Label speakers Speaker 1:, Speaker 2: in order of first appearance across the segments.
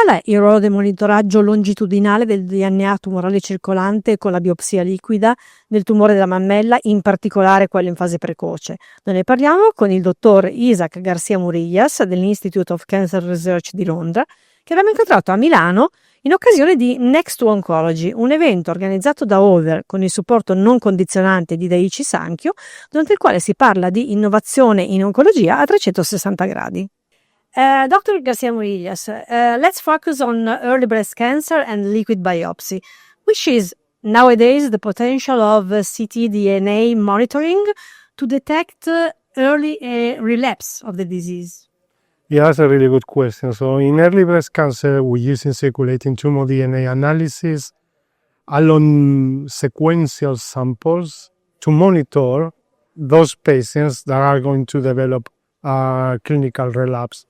Speaker 1: qual è il ruolo del monitoraggio longitudinale del DNA tumorale circolante con la biopsia liquida del tumore della mammella, in particolare quello in fase precoce? Noi ne parliamo con il dottor Isaac Garcia-Murillas dell'Institute of Cancer Research di Londra, che abbiamo incontrato a Milano in occasione di Next to Oncology, un evento organizzato da Over con il supporto non condizionante di Daiichi-Sankyo, durante il quale si parla di innovazione in oncologia a 360 gradi. Dr. Garcia-Murillas, let's focus on early breast cancer and liquid biopsy, which is nowadays the potential of ctDNA monitoring to detect early relapse of the disease.
Speaker 2: Yeah, that's a really good question. So in early breast cancer, we're using circulating tumor DNA analysis along sequential samples to monitor those patients that are going to develop clinical relapse.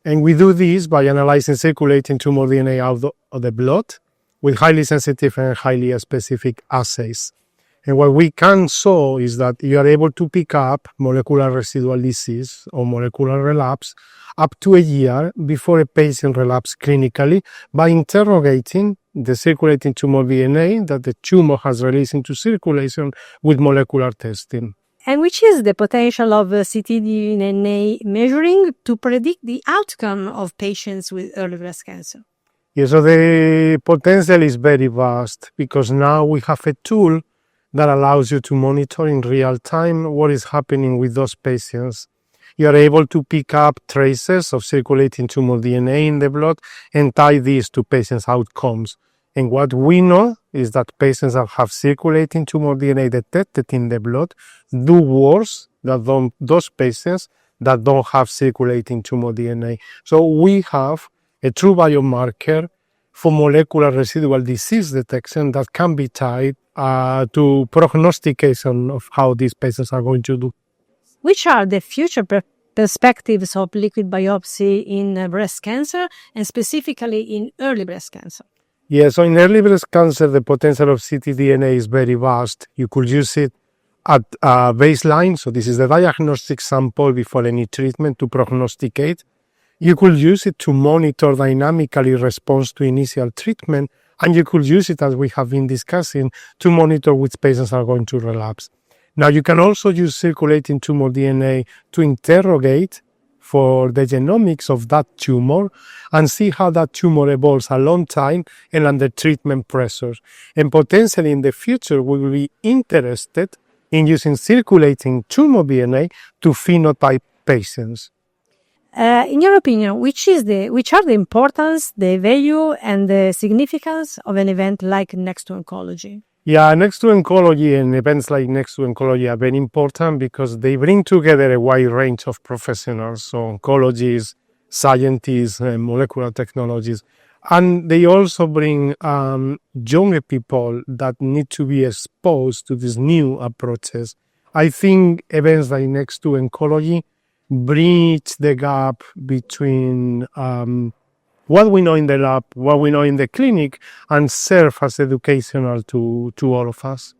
Speaker 2: And we do this by analyzing circulating tumor DNA out of the blood with highly sensitive and highly specific assays. And what we can show is that you are able to pick up molecular residual disease or molecular relapse up to a year before a patient relapses clinically by interrogating the circulating tumor DNA that the tumor has released into circulation with molecular testing.
Speaker 1: And which is the potential of ctDNA measuring to predict the outcome of patients with early breast cancer?
Speaker 2: Yeah, so the potential is very vast because now we have a tool that allows you to monitor in real time what is happening with those patients. You are able to pick up traces of circulating tumor DNA in the blood and tie these to patients' outcomes. And what we know is that patients that have circulating tumor DNA detected in the blood do worse than those patients that don't have circulating tumor DNA. So we have a true biomarker for molecular residual disease detection that can be tied to prognostication of how these patients are going to do.
Speaker 1: Which are the future perspectives of liquid biopsy in breast cancer and specifically in early breast cancer?
Speaker 2: Yeah, so in early breast cancer, the potential of ctDNA is very vast. You could use it at baseline, so this is the diagnostic sample before any treatment to prognosticate. You could use it to monitor dynamically response to initial treatment, and you could use it, as we have been discussing, to monitor which patients are going to relapse. Now, you can also use circulating tumor DNA to interrogate for the genomics of that tumor and see how that tumor evolves a long time and under treatment pressure. And potentially in the future, we will be interested in using circulating tumor DNA to phenotype patients.
Speaker 1: In your opinion, which are the importance, the value, and the significance of an event like Next to Oncology?
Speaker 2: Yeah, Next to Oncology and events like Next to Oncology are very important because they bring together a wide range of professionals, so oncologists, scientists, and molecular technologists. And they also bring younger people that need to be exposed to these new approaches. I think events like Next to Oncology bridge the gap between what we know in the lab, what we know in the clinic, and serve as educational to all of us.